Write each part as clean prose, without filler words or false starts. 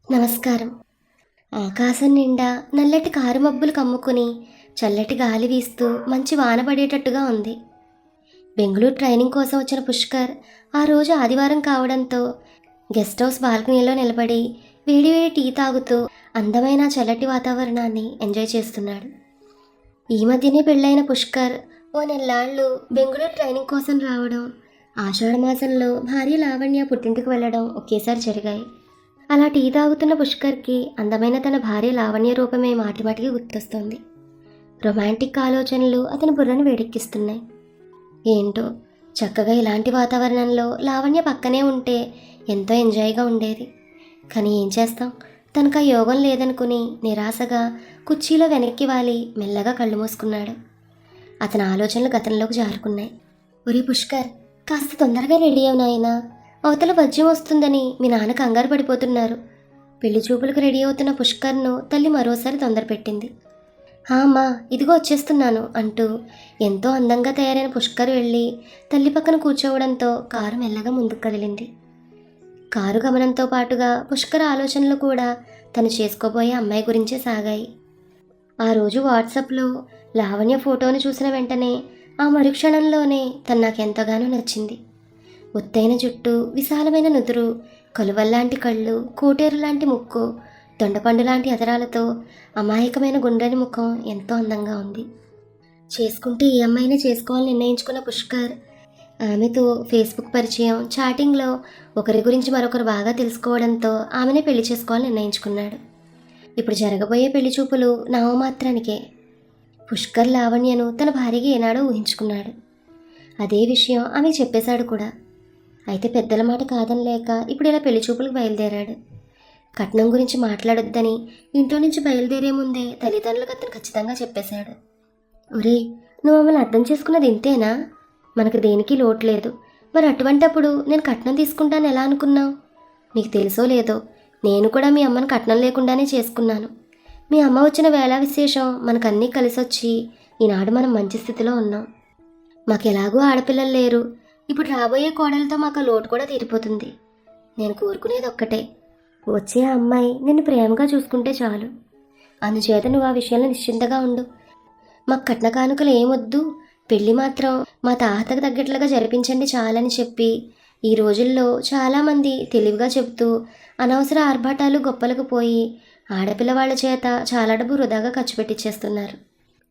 నమస్కారం. ఆకాశం నిండా నల్లటి కారుమబ్బులు కమ్ముకుని చల్లటి గాలి వీస్తూ మంచి వాన పడేటట్టుగా ఉంది. బెంగళూరు ట్రైనింగ్ కోసం వచ్చిన పుష్కర్ ఆ రోజు ఆదివారం కావడంతో గెస్ట్ హౌస్ బాల్కనీలో నిలబడి వేడివేడి టీ తాగుతూ అందమైన చల్లటి వాతావరణాన్ని ఎంజాయ్ చేస్తున్నాడు. ఈ మధ్యనే పెళ్ళైన పుష్కర్ ఓ నెల్లాళ్ళు బెంగళూరు ట్రైనింగ్ కోసం రావడం, ఆషాఢమాసంలో భార్య లావణ్య పుట్టింటికి వెళ్ళడం ఒకేసారి జరిగాయి. అలా టీ తాగుతున్న పుష్కర్కి అందమైన తన భార్య లావణ్య రూపమే మాటిమాటికి గుర్తొస్తుంది. రొమాంటిక్ ఆలోచనలు అతని బుర్రను వేడెక్కిస్తున్నాయి. ఏంటో చక్కగా ఇలాంటి వాతావరణంలో లావణ్య పక్కనే ఉంటే ఎంతో ఎంజాయ్గా ఉండేది. కానీ ఏం చేస్తాం, తనకు ఆ యోగం లేదనుకుని నిరాశగా కుర్చీలో వెనక్కి వాలి మెల్లగా కళ్ళు మూసుకున్నాడు. అతని ఆలోచనలు గతంలోకి జారుకున్నాయి. ఒరే పుష్కర్, కాస్త తొందరగా రెడీ అవు నాయనా, అవతల వజ్యం వస్తుందని మీ నాన్న కంగారు పడిపోతున్నారు. పెళ్లి చూపులకు రెడీ అవుతున్న పుష్కర్ను తల్లి మరోసారి తొందరపెట్టింది. అమ్మా, ఇదిగో వచ్చేస్తున్నాను అంటూ ఎంతో అందంగా తయారైన పుష్కర్ వెళ్ళి తల్లి పక్కన కూర్చోవడంతో కారు మెల్లగా ముందుకు కదిలింది. కారు గమనంతో పాటుగా పుష్కర్ ఆలోచనలు కూడా తను చేసుకోబోయే అమ్మాయి గురించే సాగాయి. ఆ రోజు వాట్సాప్లో లావణ్య ఫోటోను చూసిన వెంటనే ఆ మరుక్షణంలోనే తను నాకెంతగానో నచ్చింది. ఒత్తైన జుట్టు, విశాలమైన నుదురు, కలువల్లాంటి కళ్ళు, కోటేరు లాంటి ముక్కు, దొండపండు లాంటి అదరాలతో అమాయకమైన గుండ్రని ముఖం ఎంతో అందంగా ఉంది. చేసుకుంటే ఈ అమ్మాయినే చేసుకోవాలని నిర్ణయించుకున్న పుష్కర్ ఆమెతో ఫేస్బుక్ పరిచయం, చాటింగ్లో ఒకరి గురించి మరొకరు బాగా తెలుసుకోవడంతో ఆమెనే పెళ్లి చేసుకోవాలని నిర్ణయించుకున్నాడు. ఇప్పుడు జరగబోయే పెళ్లి చూపులు నామమాత్రానికే. పుష్కర్ లావణ్యను తన భార్యగా ఏనాడో ఊహించుకున్నాడు. అదే విషయం ఆమె చెప్పేశాడు కూడా. అయితే పెద్దల మాట కాదనలేక ఇప్పుడు ఇలా పెళ్లి చూపులకు బయలుదేరాడు. కట్నం గురించి మాట్లాడొద్దని ఇంట్లో నుంచి బయలుదేరే ముందే తల్లిదండ్రులకు అతను ఖచ్చితంగా చెప్పేశాడు. ఒరే, నువ్వు మమ్మల్ని అర్థం చేసుకున్నది ఇంతేనా? మనకు దేనికి లోటు లేదు. మరి అటువంటప్పుడు నేను కట్నం తీసుకుంటాను ఎలా అనుకున్నావు? నీకు తెలుసో లేదో, నేను కూడా మీ అమ్మను కట్నం లేకుండానే చేసుకున్నాను. మీ అమ్మ వచ్చిన వేళ విశేషం మనకన్నీ కలిసొచ్చి ఈనాడు మనం మంచి స్థితిలో ఉన్నాం. మాకు ఎలాగూ ఆడపిల్లలు లేరు. ఇప్పుడు రాబోయే కోడలతో మాకు లోటు కూడా తీరిపోతుంది. నేను కోరుకునేది ఒక్కటే, వచ్చే ఆ అమ్మాయి నిన్ను ప్రేమగా చూసుకుంటే చాలు. అందుచేత నువ్వు ఆ విషయంలో నిశ్చింతగా ఉండు. మాకు కట్న కానుకలు ఏమొద్దు, పెళ్ళి మాత్రం మా తాహతకు తగ్గట్లుగా జరిపించండి చాలని చెప్పి ఈ రోజుల్లో చాలామంది తెలివిగా చెబుతూ అనవసర ఆర్భాటాలు గొప్పలకు పోయి ఆడపిల్ల వాళ్ళ చేత చాలా డబ్బు వృధాగా ఖర్చు పెట్టించేస్తున్నారు.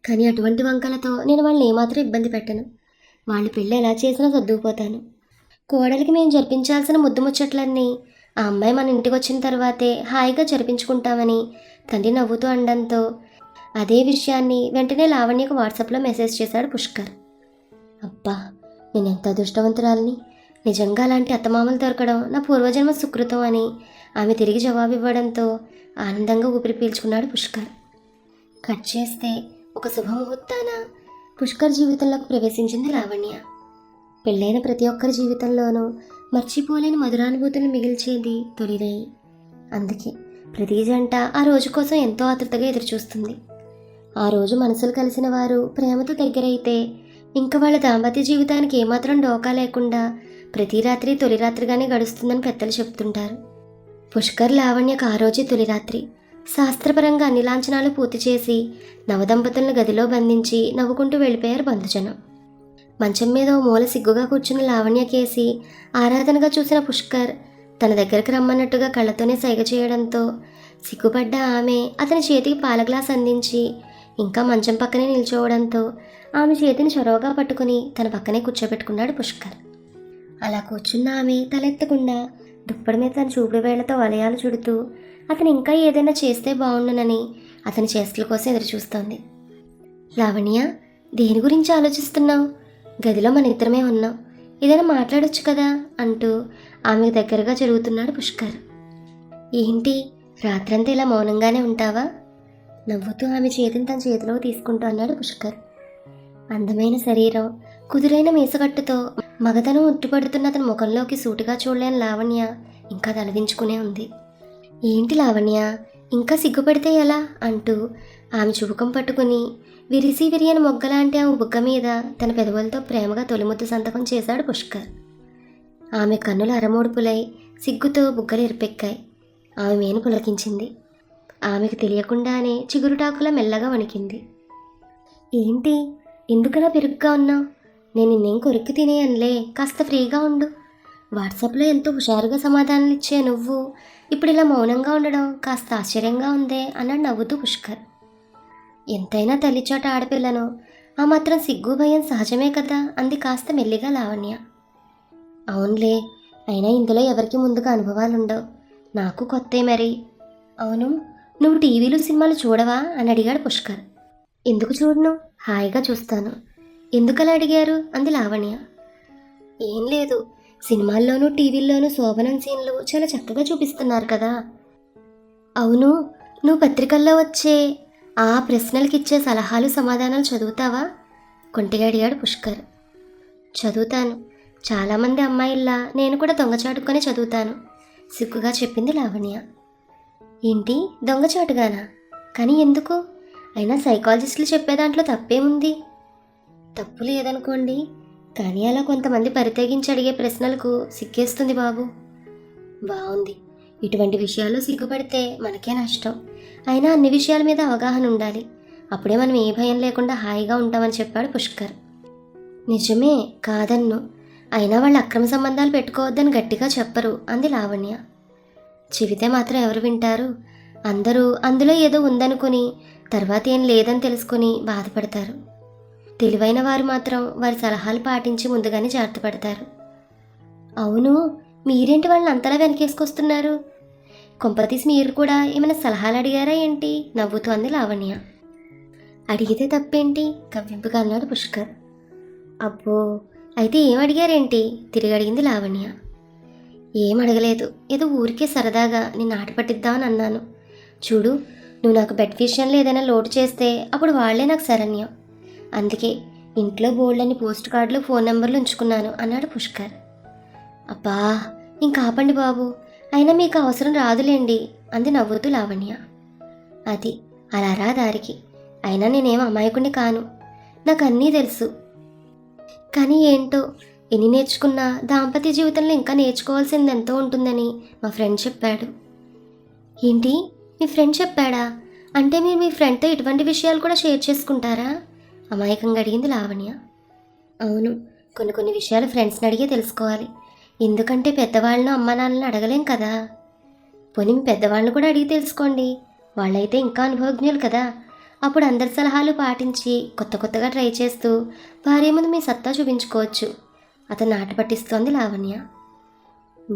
కానీ అటువంటి వంకలతో నేను వాళ్ళని ఏమాత్రం ఇబ్బంది పెట్టను. వాళ్ళ పెళ్ళి ఎలా చేసినా సర్దుకుపోతాను. కోడలికి మేము జరిపించాల్సిన ముద్దు ముచ్చట్లన్నీ ఆ అమ్మాయి మన ఇంటికి వచ్చిన తర్వాతే హాయిగా జరిపించుకుంటామని తండ్రి నవ్వుతూ అనడంతో అదే విషయాన్ని వెంటనే లావణ్యకు వాట్సాప్లో మెసేజ్ చేశాడు పుష్కర్. అబ్బా, నేను ఎంత అదృష్టవంతురాలని! నిజంగా అలాంటి అత్తమామలు దొరకడం నా పూర్వజన్మ సుకృతం అని ఆమె తిరిగి జవాబు ఇవ్వడంతో ఆనందంగా ఊపిరి పీల్చుకున్నాడు పుష్కర్. కట్ చేస్తే ఒక శుభముహూర్తాన పుష్కర్ జీవితంలోకి ప్రవేశించింది లావణ్య. పెళ్ళైన ప్రతి ఒక్కరి జీవితంలోనూ మర్చిపోలేని మధురానుభూతులు మిగిల్చేది తొలిరేయి. అందుకే ప్రతి జంట ఆ రోజు కోసం ఎంతో ఆతృతగా ఎదురుచూస్తుంది. ఆ రోజు మనసులు కలిసిన వారు ప్రేమతో దగ్గరైతే ఇంకా వాళ్ళ దాంపత్య జీవితానికి ఏమాత్రం డోకా లేకుండా ప్రతి రాత్రి తొలి రాత్రిగానే గడుస్తుందని పెద్దలు చెప్తుంటారు. పుష్కర్ లావణ్యకు ఆ రోజే తొలి రాత్రి. శాస్త్రపరంగా అన్ని లాంఛనాలు పూర్తి చేసి నవదంపతులను గదిలో బంధించి నవ్వుకుంటూ వెళ్ళిపోయారు బంధుజనం. మంచం మీద ఓ మూల సిగ్గుగా కూర్చున్న లావణ్య కేసి ఆరాధనగా చూసిన పుష్కర్ తన దగ్గరికి రమ్మన్నట్టుగా కళ్ళతోనే సైగ చేయడంతో సిగ్గుపడ్డ ఆమె అతని చేతికి పాల గ్లాస్ అందించి ఇంకా మంచం పక్కనే నిల్చోవడంతో ఆమె చేతిని చొరవగా పట్టుకుని తన పక్కనే కూర్చోబెట్టుకున్నాడు పుష్కర్. అలా కూర్చున్న ఆమె తలెత్తకుండా దుప్పటి మీద తన చూపుడు వేళ్లతో వలయాలు చుడుతూ అతను ఇంకా ఏదైనా చేస్తే బాగుండునని అతని చేష్టల కోసం ఎదురుచూస్తోంది. లావణ్య, దేని గురించి ఆలోచిస్తున్నావు? గదిలో మన ఇద్దరమే ఉన్నాం, ఏదైనా మాట్లాడొచ్చు కదా అంటూ ఆమెకు దగ్గరగా జరుగుతున్నాడు పుష్కర్. ఏంటి, రాత్రంతా ఇలా మౌనంగానే ఉంటావా? నవ్వుతూ ఆమె చేతిని తన చేతిలో తీసుకుంటూ అన్నాడు పుష్కర్. అందమైన శరీరం, కుదురైన మీసగట్టుతో మగతనం ఉట్టిపడుతున్న అతని ముఖంలోకి సూటిగా చూడలేని లావణ్య ఇంకా తలదించుకునే ఉంది. ఏంటి లావణ్య, ఇంకా సిగ్గుపడితే ఎలా అంటూ ఆమె చుబుకం పట్టుకుని విరిసి విరియని మొగ్గలాంటి ఆమె బుగ్గ మీద తన పెదవులతో ప్రేమగా తొలిముద్దు సంతకం చేశాడు పుష్కర్. ఆమె కన్నులు అరమోడుపులై సిగ్గుతో బుగ్గలు ఎరిపెక్కాయి. ఆమె మేను పులకించింది. ఆమెకు తెలియకుండానే చిగురుటాకులా మెల్లగా వణికింది. ఏంటి, ఎందుకలా పెరుగ్గా ఉన్నావు? నేను నిన్నేం కొరికి తినేయనులే, కాస్త ఫ్రీగా ఉండు. వాట్సాప్లో ఎంతో హుషారుగా సమాధానాలు ఇచ్చే నువ్వు ఇప్పుడు ఇలా మౌనంగా ఉండడం కాస్త ఆశ్చర్యంగా ఉందే అన్నాడు నవ్వుతూ పుష్కర్. ఎంతైనా తల్లిచోట ఆడపిల్లను ఆ మాత్రం సిగ్గు భయం సహజమే కదా అంది కాస్త మెల్లిగా లావణ్య. అవునులే, అయినా ఇందులో ఎవరికి ముందుగా అనుభవాలుండవు, నాకు కొత్తే మరి. అవును, నువ్వు టీవీలు సినిమాలు చూడవా అని అడిగాడు పుష్కర్. ఎందుకు చూడను, హాయిగా చూస్తాను. ఎందుకలా అడిగారు అంది లావణ్య. ఏం లేదు, సినిమాల్లోనూ టీవీల్లోనూ శోభనం సీన్లు చాలా చక్కగా చూపిస్తున్నారు కదా. అవును, నువ్వు పత్రికల్లో వచ్చే ఆ ప్రశ్నలకిచ్చే సలహాలు సమాధానాలు చదువుతావా కొంటిగా అడిగాడు పుష్కర్. చదువుతాను, చాలామంది అమ్మాయిల్లా నేను కూడా దొంగచాటుకొని చదువుతాను సిగ్గుగా చెప్పింది లావణ్య. ఏంటి, దొంగచాటుగానా? కానీ ఎందుకు? అయినా సైకాలజిస్టులు చెప్పే దాంట్లో తప్పేముంది? తప్పు లేదనుకోండి, కానీ అలా కొంతమంది పరితెగించి అడిగే ప్రశ్నలకు సిగ్గేస్తుంది బాబు. బాగుంది, ఇటువంటి విషయాల్లో సిగ్గుపడితే మనకే నష్టం. అయినా అన్ని విషయాల మీద అవగాహన ఉండాలి, అప్పుడే మనం ఏ భయం లేకుండా హాయిగా ఉంటామని చెప్పాడు పుష్కర్. నిజమే, కాదన్ను. అయినా వాళ్ళు అక్రమ సంబంధాలు పెట్టుకోవద్దని గట్టిగా చెప్పరు అంది లావణ్య. చెబితే మాత్రం ఎవరు వింటారు? అందరూ అందులో ఏదో ఉందనుకుని తర్వాత ఏం లేదని తెలుసుకుని బాధపడతారు. తెలివైన వారు మాత్రం వారి సలహాలు పాటించి ముందుగానే జాగ్రత్త పడతారు. అవును, మీరేంటి వాళ్ళని అంతలా వెనకేసుకొస్తున్నారు? కొంపతీసి మీరు కూడా ఏమైనా సలహాలు అడిగారా ఏంటి నవ్వుతూ అంది లావణ్య. అడిగితే తప్పేంటి కవ్వింపుగా అన్నాడు పుష్కర్. అబ్బో, అయితే ఏం అడిగారేంటి తిరిగి అడిగింది లావణ్య. ఏం అడగలేదు, ఏదో ఊరికే సరదాగా నిన్ను ఆట పట్టిద్దామని అన్నాను. చూడు, నువ్వు నాకు బెడ్ విషయంలో ఏదైనా లోటు చేస్తే అప్పుడు వాళ్లే నాకు శరణ్యం. అందుకే ఇంట్లో బోల్డని పోస్ట్ కార్డులు ఫోన్ నెంబర్లు ఉంచుకున్నాను అన్నాడు పుష్కర్. అబ్బా, ఇంకా ఆపండి బాబు, అయినా మీకు అవసరం రాదులేండి అంది నవ్వుతూ లావణ్య. అది అలా రా దారికి, అయినా నేనేం అమాయకుణ్ణి కాను, నాకు అన్నీ తెలుసు. కానీ ఏంటో, ఎన్ని నేర్చుకున్నా దాంపత్య జీవితంలో ఇంకా నేర్చుకోవాల్సింది ఎంతో ఉంటుందని మా ఫ్రెండ్ చెప్పాడు. ఏంటి, మీ ఫ్రెండ్ చెప్పాడా? అంటే మీరు మీ ఫ్రెండ్తో ఇటువంటి విషయాలు కూడా షేర్ చేసుకుంటారా అమాయకంగా అడిగింది లావణ్య. అవును, కొన్ని విషయాలు ఫ్రెండ్స్ని అడిగే తెలుసుకోవాలి, ఎందుకంటే పెద్దవాళ్ళను అమ్మ నాన్నలను అడగలేం కదా. పోనీ మీ పెద్దవాళ్ళని కూడా అడిగి తెలుసుకోండి, వాళ్ళైతే ఇంకా అనుభవజ్ఞులు కదా. అప్పుడు అందరి సలహాలు పాటించి కొత్తగా ట్రై చేస్తూ భార్య ముందు మీ సత్తా చూపించుకోవచ్చు అతను ఆట పట్టిస్తోంది లావణ్య.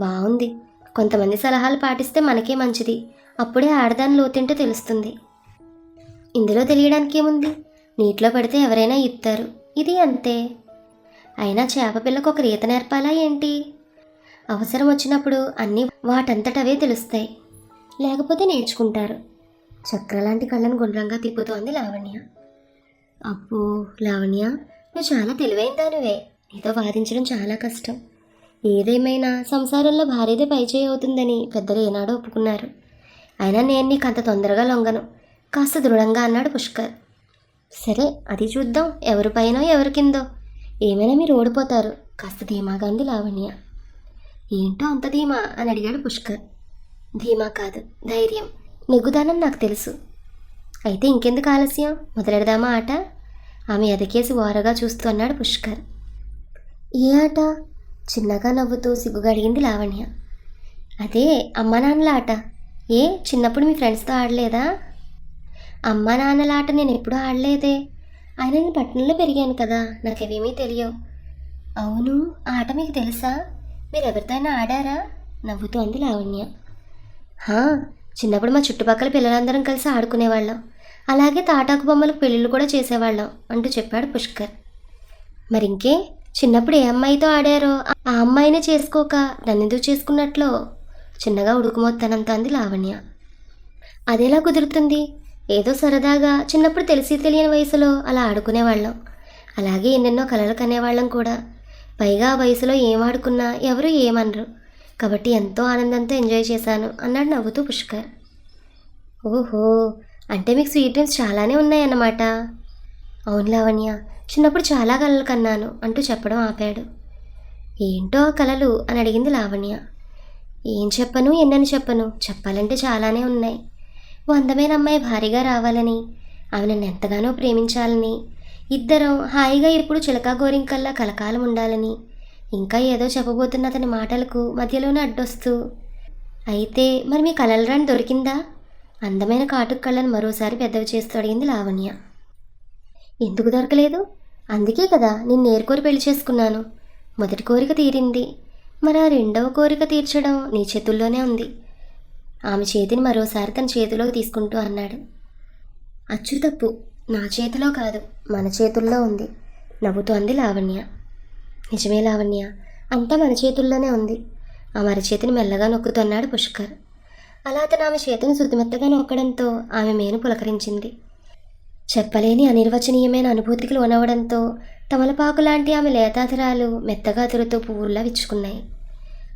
బాగుంది, కొంతమంది సలహాలు పాటిస్తే మనకే మంచిది, అప్పుడే ఆడదాని లోతేంటో తెలుస్తుంది. ఇందులో తెలియడానికి ఏముంది, నీటిలో పడితే ఎవరైనా ఇస్తారు, ఇది అంతే. అయినా చేప పిల్లకు ఒక ఈత నేర్పాలా ఏంటి? అవసరం వచ్చినప్పుడు అన్నీ వాటంతటవే తెలుస్తాయి, లేకపోతే నేర్చుకుంటారు. చక్రలాంటి కళ్ళను గుండ్రంగా తిప్పుతోంది లావణ్య. అబ్బో లావణ్య, నువ్వు చాలా తెలివైన దానివే, నీతో వాదించడం చాలా కష్టం. ఏదేమైనా సంసారంలో భార్యదే పైచేయి అవుతుందని పెద్దలు ఏనాడో ఒప్పుకున్నారు. అయినా నేను నీకు అంత తొందరగా లొంగను, కాస్త దృఢంగా అన్నాడు పుష్కర్. సరే, అది చూద్దాం, ఎవరి పైనో ఎవరి కిందో, ఏమైనా మీరు ఓడిపోతారు కాస్త ధీమాగా అంది లావణ్య. ఏంటో అంత ధీమా అని అడిగాడు పుష్కర్. ధీమా కాదు, ధైర్యం, నెగ్గుదానం నాకు తెలుసు. అయితే ఇంకెందుకు ఆలస్యం, మొదలెడదామా ఆట? ఆమె ఎదకేసి ఓరగా చూస్తూ అన్నాడు పుష్కర్. ఏ ఆట? చిన్నగా నవ్వుతూ సిగ్గుగా అడిగింది లావణ్య. అదే అమ్మా నాన్నల ఆట. ఏ, చిన్నప్పుడు మీ ఫ్రెండ్స్తో ఆడలేదా? అమ్మా నాన్నల ఆట నేను ఎప్పుడూ ఆడలేదే, ఆయన నేను పట్టణంలో పెరిగాను కదా, నాకు అవేమీ తెలియవు. అవును, ఆ ఆట మీకు తెలుసా? మీరు ఎవరితోనైనా ఆడారా నవ్వుతూ అంది లావణ్య. చిన్నప్పుడు మా చుట్టుపక్కల పిల్లలందరం కలిసి ఆడుకునేవాళ్ళం, అలాగే తాటాకు బొమ్మలకు పెళ్ళిళ్ళు కూడా చేసేవాళ్ళం అంటూ చెప్పాడు పుష్కర్. మరింకే, చిన్నప్పుడు ఏ అమ్మాయితో ఆడారో ఆ అమ్మాయినే చేసుకోక నన్నెందుకు చేసుకున్నట్లో చిన్నగా ఉడుకుమోత్తనంత అంది లావణ్య. అదెలా కుదురుతుంది? ఏదో సరదాగా చిన్నప్పుడు తెలిసి తెలియని వయసులో అలా ఆడుకునేవాళ్ళం, అలాగే ఎన్నెన్నో కలలు కనేవాళ్ళం కూడా. పైగా ఆ వయసులో ఏం ఆడుకున్నా ఎవరు ఏమనరు, కాబట్టి ఎంతో ఆనందంతో ఎంజాయ్ చేశాను అన్నాడు నవ్వుతూ పుష్కర్. ఓహో, అంటే మీకు స్వీట్ డ్రీమ్స్ చాలానే ఉన్నాయన్నమాట. అవును లావణ్య, చిన్నప్పుడు చాలా కలలు కన్నాను అంటూ చెప్పడం ఆపాడు. ఏంటో ఆ కలలు అని అడిగింది లావణ్య. ఏం చెప్పను, ఎన్నని చెప్పను, చెప్పాలంటే చాలానే ఉన్నాయి. ఓ అందమైన అమ్మాయి భారీగా రావాలని, ఆమె నన్ను ఎంతగానో ప్రేమించాలని, ఇద్దరం హాయిగా ఎప్పుడు చిలకా గోరింకల్లా కలకాలం ఉండాలని, ఇంకా ఏదో చెప్పబోతున్న అతని మాటలకు మధ్యలోనే అడ్డొస్తూ, అయితే మరి మీ కలల రాణి దొరికిందా? అందమైన కాటుక కళ్ళను మరోసారి పెద్దవి చేస్తూ అడిగింది లావణ్య. ఎందుకు దొరకలేదు? అందుకే కదా నిన్ను ఏరుకోరి పెళ్లి చేసుకున్నాను. మొదటి కోరిక తీరింది, మరి ఆ రెండవ కోరిక తీర్చడం నీ చేతుల్లోనే ఉంది. ఆమె చేతిని మరోసారి తన చేతిలోకి తీసుకుంటూ అన్నాడు. అచ్చు తప్పు, నా చేతిలో కాదు, మన చేతుల్లో ఉంది, నవ్వుతూ అంది లావణ్య. నిజమే లావణ్య, అంతా మన చేతుల్లోనే ఉంది. ఆ మరచేతిని మెల్లగా నొక్కుతున్నాడు పుష్కర్. అలా అతను ఆమె చేతిని శుద్ధిమెత్తగా నొక్కడంతో ఆమె మేను పులకరించింది. చెప్పలేని అనిర్వచనీయమైన అనుభూతికి లోనవడంతో తమలపాకు లాంటి ఆమె లేతాధరాలు మెత్తగా అదురుతూ పువ్వుల్లా విచ్చుకున్నాయి.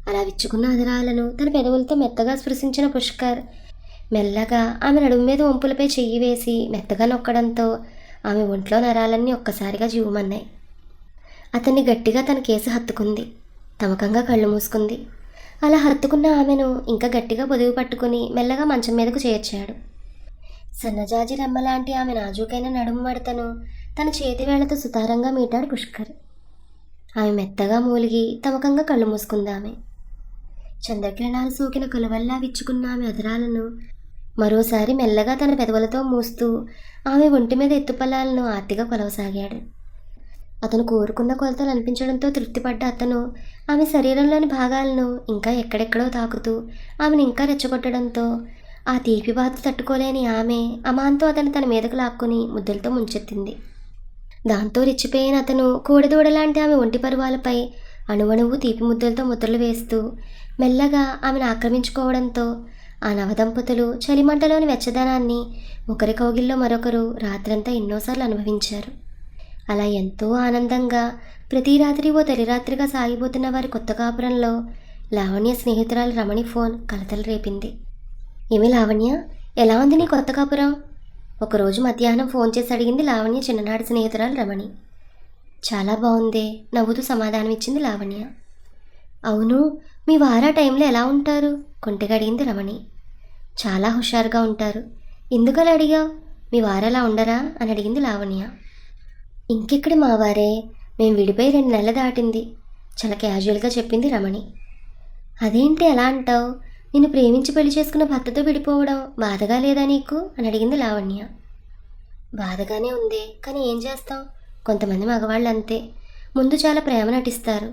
అలా విచ్చుకున్న అధరాలను తన పెదవులతో మెత్తగా స్పృశించిన పుష్కర్ మెల్లగా ఆమె నడుము మీద వంపులపై చెయ్యి వేసి మెత్తగా నొక్కడంతో ఆమె ఒంట్లో నరాలన్నీ ఒక్కసారిగా జీవమన్నాయి. అతన్ని గట్టిగా తన కేసు హత్తుకుంది. తమకంగా కళ్ళు మూసుకుంది. అలా హత్తుకున్న ఆమెను ఇంకా గట్టిగా పొదుగు పట్టుకుని మెల్లగా మంచం మీదకు చేర్చాడు. సన్నజాజి రెమ్మలాంటి ఆమె నాజూకైన నడుము మడతను తన చేతి వేళ్లతో సుతారంగా మీటాడు పుష్కర్. ఆమె మెత్తగా మూలిగి తమకంగా కళ్ళు మూసుకుందామె. చంద్రకిరణాలు సోకిన కొలవల్లా విచ్చుకున్న ఆమె అధరాలను మరోసారి మెల్లగా తన పెదవులతో మూస్తూ ఆమె ఒంటి మీద ఎత్తుపల్లాలను ఆర్తిగా కొలవసాగాడు. అతను కోరుకున్న కొలతలు అనిపించడంతో తృప్తిపడ్డ అతను ఆమె శరీరంలోని భాగాలను ఇంకా ఎక్కడెక్కడో తాకుతూ ఆమెను ఇంకా రెచ్చగొట్టడంతో ఆ తీపి బాధ తట్టుకోలేని ఆమె అమాంతో అతను తన మీదకు లాక్కుని ముద్దలతో ముంచెత్తింది. దాంతో రెచ్చిపోయిన అతను కోడెదూడలాంటి ఆమె ఒంటి పరువాలపై అణువణువు తీపి ముద్దలతో ముద్రలు వేస్తూ మెల్లగా ఆమెను ఆక్రమించుకోవడంతో ఆ నవదంపతులు చలిమంటలోని వెచ్చదనాన్ని ఒకరి కౌగిల్లో మరొకరు రాత్రంతా ఎన్నోసార్లు అనుభవించారు. అలా ఎంతో ఆనందంగా ప్రతి రాత్రి ఓ తొలిరాత్రిగా సాగిపోతున్న వారి కొత్త కాపురంలో లావణ్య స్నేహితురాలు రమణి ఫోన్ కలతలు రేపింది. ఏమి లావణ్య, ఎలా ఉంది నీ కొత్త కాపురం? ఒకరోజు మధ్యాహ్నం ఫోన్ చేసి అడిగింది లావణ్య చిన్ననాటి స్నేహితురాలు రమణి. చాలా బాగుందే, నవ్వుతూ సమాధానం ఇచ్చింది లావణ్య. అవును, మీ వారా టైంలో ఎలా ఉంటారు? కొంటెగా అడిగింది రమణి. చాలా హుషారుగా ఉంటారు. ఎందుకలా అడిగావు? మీ వారలా ఉండరా అని అడిగింది లావణ్య. ఇంకెక్కడి మా వారే, మేము విడిపోయి 2 నెలలు దాటింది, చాలా క్యాజువల్గా చెప్పింది రమణి. అదేంటి ఎలా అంటావు? నిన్ను ప్రేమించి పెళ్లి చేసుకున్న భర్తతో విడిపోవడం బాధగా లేదా నీకు అని అడిగింది లావణ్య. బాధగానే ఉంది, కానీ ఏం చేస్తాం, కొంతమంది మగవాళ్ళు అంతే, ముందు చాలా ప్రేమ నటిస్తారు,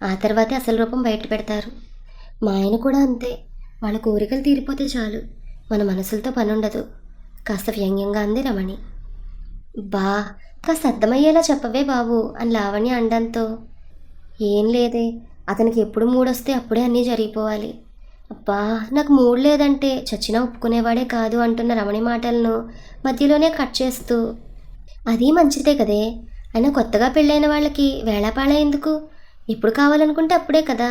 ఆ తర్వాతే అసలు రూపం బయట పెడతారు. మా ఆయన కూడా అంతే, వాళ్ళ కోరికలు తీరిపోతే చాలు, మన మనసులతో పని ఉండదు, కాస్త వ్యంగ్యంగా అంది రమణి. బా, కాస్త అర్థమయ్యేలా చెప్పవే బాబు అని లావణ్య అనడంతో, ఏం లేదే, అతనికి ఎప్పుడు మూడొస్తే అప్పుడే అన్నీ జరిగిపోవాలి. అబ్బా, నాకు మూడు లేదంటే చచ్చినా ఒప్పుకునేవాడే కాదు అంటున్న రమణి మాటలను మధ్యలోనే కట్ చేస్తూ, అది మంచిదే కదే, అయినా కొత్తగా పెళ్ళైన వాళ్ళకి వేళాపాళ ఎందుకు, ఎప్పుడు కావాలనుకుంటే అప్పుడే కదా,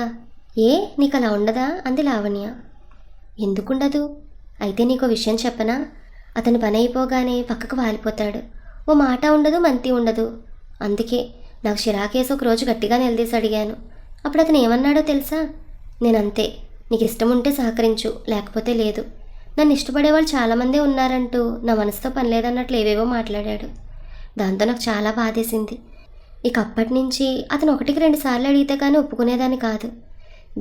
ఏ నీకు అలా ఉండదా అంది లావణ్య. ఎందుకుండదు? అయితే నీకో విషయం చెప్పనా, అతని పని అయిపోగానే పక్కకు వాలిపోతాడు, ఓ మాట ఉండదు, మంతి ఉండదు. అందుకే నాకు చిరాకేసి ఒకరోజు గట్టిగా నిలదీసి అడిగాను. అప్పుడు అతను ఏమన్నాడో తెలుసా? నేనంతే, నీకు ఇష్టం ఉంటే సహకరించు, లేకపోతే లేదు, నన్ను ఇష్టపడేవాళ్ళు చాలామందే ఉన్నారంటూ నా మనసుతో పని లేదన్నట్లు ఏవేవో మాట్లాడాడు. దాంతో నాకు చాలా బాధేసింది. ఇక అప్పటి నుంచి అతను 1-2 సార్లు అడిగితే కానీ ఒప్పుకునేదాన్ని కాదు.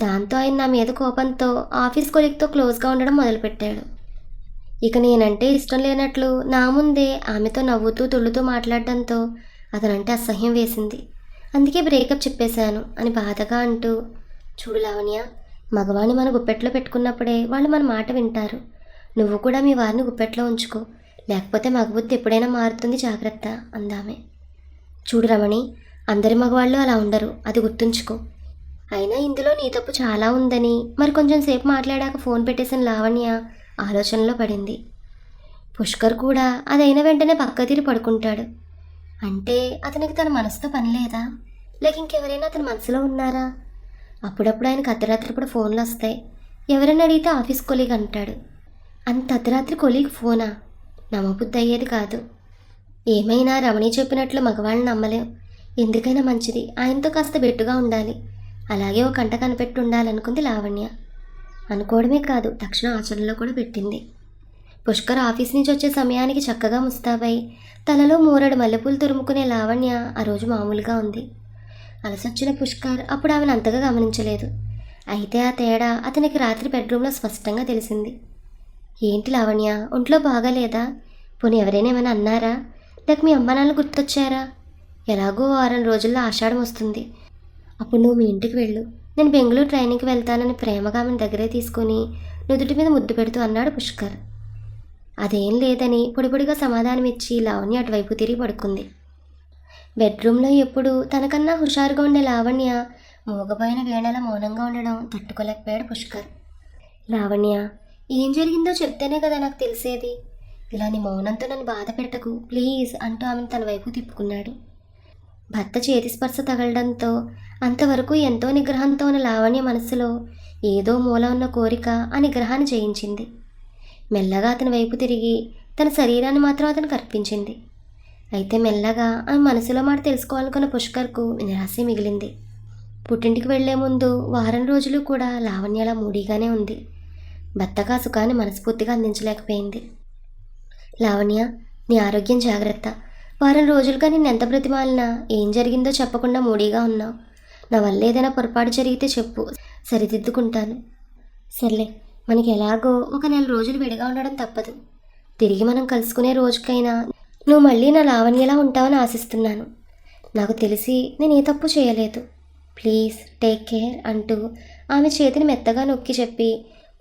దాంతో ఆయన నా మీద కోపంతో ఆఫీస్ కొలీగ్తో క్లోజ్గా ఉండడం మొదలుపెట్టాడు. ఇక నేనంటే ఇష్టం లేనట్లు నా ముందే ఆమెతో నవ్వుతూ తుళ్ళుతూ మాట్లాడడంతో అతనంటే అసహ్యం వేసింది. అందుకే బ్రేకప్ చెప్పేశాను అని బాధగా అంటూ, చూడు లావణ్య, మగవాణ్ణి మన గుప్పెట్లో పెట్టుకున్నప్పుడే వాళ్ళు మన మాట వింటారు. నువ్వు కూడా మీ వారిని గుప్పెట్లో ఉంచుకో, లేకపోతే మగబుద్ధి ఎప్పుడైనా మారుతుంది, జాగ్రత్త అందామే. చూడు రమణి, అందరి మగవాళ్ళు అలా ఉండరు, అది గుర్తుంచుకో. అయినా ఇందులో నీ తప్పు చాలా ఉందని మరి కొంచెం సేపు మాట్లాడాక ఫోన్ పెట్టేసిన లావణ్య ఆలోచనలో పడింది. పుష్కర్ కూడా అదైన వెంటనే పక్క తీరి పడుకుంటాడు. అంటే అతనికి తన మనసుతో పని లేదా, లేక ఇంకెవరైనా అతని మనసులో ఉన్నారా? అప్పుడప్పుడు ఆయనకు అర్ధరాత్రిప్పుడు ఫోన్లు వస్తాయి. ఎవరైనా అడిగితే ఆఫీస్ కొలీగ్ అంటాడు. అంత అర్ధరాత్రి కొలీగ్ ఫోనా? నమ్మబుద్ధి అయ్యేది కాదు. ఏమైనా రమణి చెప్పినట్లు మగవాళ్ళని నమ్మలేం. ఎందుకైనా మంచిది ఆయనతో కాస్త బెట్టుగా ఉండాలి, అలాగే ఓ కంట కనిపెట్టి ఉండాలనుకుంది లావణ్య. అనుకోవడమే కాదు, తక్షణ ఆచరణలో కూడా పెట్టింది. పుష్కర్ ఆఫీస్ నుంచి వచ్చే సమయానికి చక్కగా ముస్తాబై తలలో మూరడు మల్లెపూలు తురుముకునే లావణ్య ఆ రోజు మామూలుగా ఉంది. అలసొచ్చిన పుష్కర్ అప్పుడు ఆమెను అంతగా గమనించలేదు. అయితే ఆ తేడా అతనికి రాత్రి బెడ్రూమ్లో స్పష్టంగా తెలిసింది. ఏంటి లావణ్య, ఒంట్లో బాగాలేదా? పోనీ ఎవరైనా ఏమైనా అన్నారా? లేక మీ అమ్మ నాన్న గుర్తొచ్చారా? ఎలాగో 6 రోజుల్లో ఆషాఢం వస్తుంది. అప్పుడు నువ్వు మీ ఇంటికి వెళ్ళు. నేను బెంగళూరు ట్రైనింగ్కి వెళ్తానని ప్రేమగా ఆమెను దగ్గరే తీసుకుని నుదుటి మీద ముద్దు పెడుతూ అన్నాడు పుష్కర్. అదేం లేదని పొడిపొడిగా సమాధానం ఇచ్చి లావణ్య అటువైపు తిరిగి పడుకుంది. బెడ్రూమ్లో ఎప్పుడు తనకన్నా హుషారుగా ఉండే లావణ్య మూగపోయిన వీణల మౌనంగా ఉండడం తట్టుకోలేకపోయాడు పుష్కర్. లావణ్య, ఏం జరిగిందో చెప్తేనే కదా నాకు తెలిసేది. ఇలా నీ మౌనంతో నన్ను బాధ పెట్టకు ప్లీజ్ అంటూ ఆమెను తన వైపు తిప్పుకున్నాడు. భర్త చేతి స్పర్శ తగలడంతో అంతవరకు ఎంతో నిగ్రహంతో ఉన్న లావణ్య మనసులో ఏదో మూల ఉన్న కోరిక ఆ నిగ్రహాన్ని జయించింది. మెల్లగా అతని వైపు తిరిగి తన శరీరాన్ని మాత్రం అతనికి అర్పించింది. అయితే మెల్లగా ఆమె మనసులో మాట తెలుసుకోవాలనుకున్న పుష్కర్కు నిరాశ మిగిలింది. పుట్టింటికి వెళ్లే ముందు 1 రోజులు కూడా లావణ్యలా మూడీగానే ఉంది. భర్తగా సుఖాన్ని మనస్ఫూర్తిగా అందించలేకపోయింది. లావణ్య, నీ ఆరోగ్యం జాగ్రత్త. 1 రోజులుగా నిన్నెంత బ్రతిమాలినా ఏం జరిగిందో చెప్పకుండా మూడీగా ఉన్నావు. నా వల్ల ఏదైనా పొరపాటు జరిగితే చెప్పు, సరిదిద్దుకుంటాను. సర్లే, మనకి ఎలాగో 1 నెల రోజులు విడిగా ఉండడం తప్పదు. తిరిగి మనం కలుసుకునే రోజుకైనా నువ్వు మళ్ళీ నా లావణ్యలా ఉంటావని ఆశిస్తున్నాను. నాకు తెలిసి నేను ఏ తప్పు చేయలేదు. ప్లీజ్ టేక్ కేర్ అంటూ ఆమె చేతిని మెత్తగా నొక్కి చెప్పి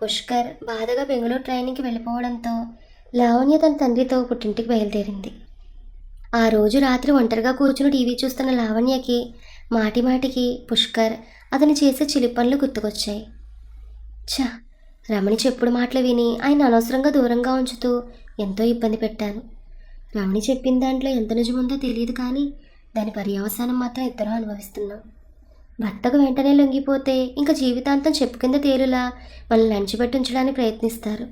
పుష్కర్ బాధగా బెంగళూరు ట్రైనింగ్కి వెళ్ళిపోవడంతో లావణ్య తన తండ్రితో పుట్టింటికి బయలుదేరింది. ఆ రోజు రాత్రి ఒంటరిగా కూర్చుని టీవీ చూస్తున్న లావణ్యకి మాటిమాటికి పుష్కర్ అతను చేసే చిలిపి పనులు గుర్తుకొచ్చాయి. ఛా, రమణి చెప్పుడు మాటలు విని ఆయన అనవసరంగా దూరంగా ఉంచుతూ ఎంతో ఇబ్బంది పెట్టాను. రమణి చెప్పిన దాంట్లో ఎంత నిజముందో తెలియదు, కానీ దాని పర్యవసానం మాత్రం ఇద్దరూ అనుభవిస్తున్నాం. భర్తకు వెంటనే లొంగిపోతే ఇంకా జీవితాంతం చెప్పు కింద తేలులా మనల్ని అణిచిపెట్టి ఉంచడానికి ప్రయత్నిస్తారు.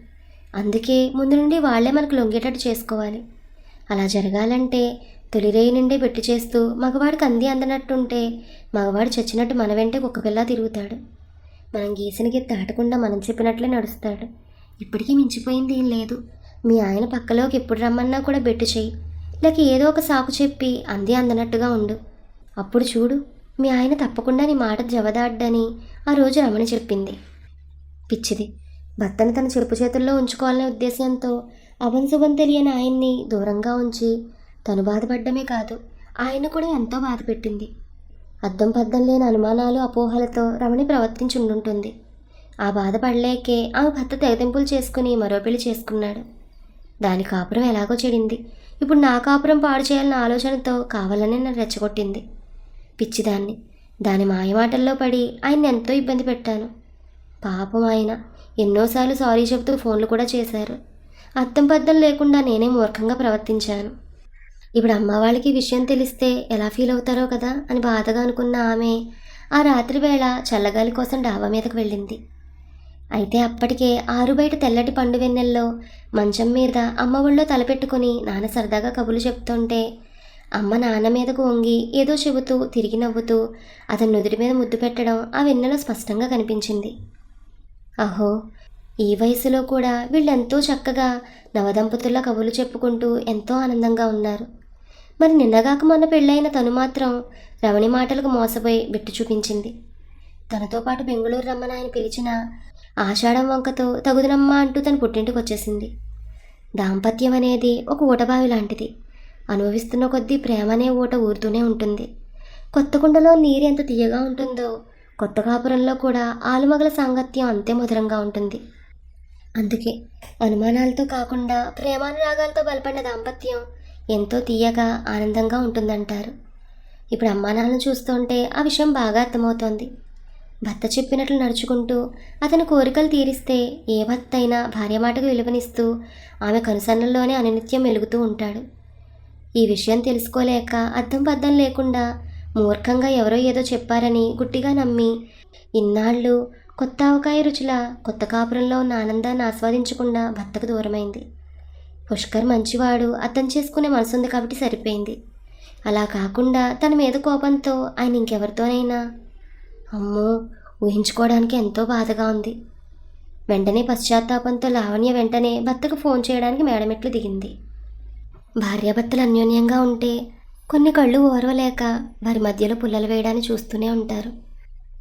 అందుకే ముందు నుండి వాళ్లే మనకు లొంగేటట్టు చేసుకోవాలి. అలా జరగాలంటే తొలిరేయి నుండే పెట్టి చేస్తూ మగవాడికి అంది అందనట్టుంటే మగవాడు చచ్చినట్టు మన వెంటే కుక్కపిల్లా తిరుగుతాడు. మనం గీసిన గీత దాటకుండా మనం చెప్పినట్లే నడుస్తాడు. ఇప్పటికీ మించిపోయింది ఏం లేదు. మీ ఆయన పక్కలోకి ఎప్పుడు రమ్మన్నా కూడా బెట్టు చెయ్యి, లేక ఏదో ఒక సాకు చెప్పి అంది అందనట్టుగా ఉండు. అప్పుడు చూడు, మీ ఆయన తప్పకుండా నీ మాట జవదాడ్డని ఆ రోజు రమణి చెప్పింది. పిచ్చిది, భర్తను తన చెరుపు చేతుల్లో ఉంచుకోవాలనే ఉద్దేశంతో అభంశుభం తెలియని ఆయన్ని దూరంగా ఉంచి తను బాధపడ్డమే కాదు, ఆయన కూడా ఎంతో బాధ పెట్టింది. అద్దం పద్దం లేని అనుమానాలు అపోహలతో రమణి ప్రవర్తించి ఉండుంటుంది. ఆ బాధపడలేకే ఆమె భర్త తెగతింపులు చేసుకుని మరో పెళ్లి చేసుకున్నాడు. దాని కాపురం ఎలాగో చెడింది. ఇప్పుడు నా కాపురం పాడు చేయాలన్న ఆలోచనతో కావాలనే నన్ను రెచ్చగొట్టింది. పిచ్చిదాన్ని. దాని మాయమాటల్లో పడి ఆయన్ని ఎంతో ఇబ్బంది పెట్టాను. పాపం ఆయన ఎన్నోసార్లు సారీ చెబుతూ ఫోన్లు కూడా చేశారు. అద్దం పద్దం లేకుండా నేనే మూర్ఖంగా ప్రవర్తించాను. ఇప్పుడు అమ్మ వాళ్ళకి విషయం తెలిస్తే ఎలా ఫీల్ అవుతారో కదా అని బాధగా అనుకున్న ఆమె ఆ రాత్రి వేళ చల్లగాలి కోసం డాబా మీదకు వెళ్ళింది. అయితే అప్పటికే 6 బయట తెల్లటి పండు వెన్నెల్లో మంచం మీద అమ్మ ఒళ్ళో తలపెట్టుకుని నాన్న సరదాగా కబుర్లు చెప్తుంటే అమ్మ నాన్న మీదకు వంగి ఏదో చెబుతూ తిరిగి నవ్వుతూ అతని నుదుటి మీద ముద్దు పెట్టడం ఆ వెన్నెలో స్పష్టంగా కనిపించింది. అహో, ఈ వయసులో కూడా వీళ్ళెంతో చక్కగా నవదంపతుల్లా కబుర్లు చెప్పుకుంటూ ఎంతో ఆనందంగా ఉన్నారు. మరి నిన్నగాక మొన్న పెళ్ళైన తను మాత్రం రమణి మాటలకు మోసపోయి బిట్టు చూపించింది. తనతో పాటు బెంగళూరు రమ్మని ఆయన పిలిచిన ఆషాఢం వంకతో తగుదనమ్మా అంటూ తన పుట్టింటికి వచ్చేసింది. దాంపత్యం అనేది ఒక ఊటబావి లాంటిది. అనుభవిస్తున్న కొద్దీ ప్రేమ అనే ఊట ఊరుతూనే ఉంటుంది. కొత్త కుండలో నీరు ఎంత తీయగా ఉంటుందో కొత్త కాపురంలో కూడా ఆలుమగల సాంగత్యం అంతే మధురంగా ఉంటుంది. అందుకే అనుమానాలతో కాకుండా ప్రేమానురాగాలతో బలపడిన దాంపత్యం ఎంతో తీయగా ఆనందంగా ఉంటుందంటారు. ఇప్పుడు అమ్మానాలను చూస్తుంటే ఆ విషయం బాగా అర్థమవుతోంది. భర్త చెప్పినట్లు నడుచుకుంటూ అతని కోరికలు తీరిస్తే ఏ భర్త అయినా భార్య మాటకు విలువనిస్తూ ఆమె కనుసన్నల్లోనే అనునిత్యం మెలుగుతూ ఉంటాడు. ఈ విషయం తెలుసుకోలేక అద్దం పద్దం లేకుండా మూర్ఖంగా ఎవరో ఏదో చెప్పారని గుట్టిగా నమ్మి ఇన్నాళ్ళు కొత్త ఆవకాయ రుచుల కొత్త కాపురంలో ఉన్న ఆనందాన్ని ఆస్వాదించకుండా భర్తకు దూరమైంది. పుష్కర్ మంచివాడు, అర్థం చేసుకునే మనసుంది కాబట్టి సరిపోయింది. అలా కాకుండా తన మీద కోపంతో ఆయన ఇంకెవరితోనైనా, అమ్మో, ఊహించుకోవడానికి ఎంతో బాధగా ఉంది. వెంటనే పశ్చాత్తాపంతో లావణ్య వెంటనే భర్తకు ఫోన్ చేయడానికి మేడమెట్లు దిగింది. భార్యాభర్తలు అన్యోన్యంగా ఉంటే కొన్ని కళ్ళు ఓర్వలేక వారి మధ్యలో పుల్లలు వేయడాన్ని చూస్తూనే ఉంటారు.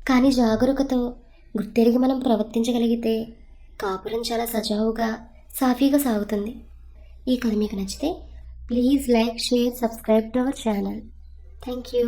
కానీ జాగరూకతో గుర్తెరిగి మనం ప్రవర్తించగలిగితే కాపురం చాలా సజావుగా సాఫీగా సాగుతుంది. ఈ కథ మీకు నచ్చితే please like, share, subscribe to our channel. Thank you.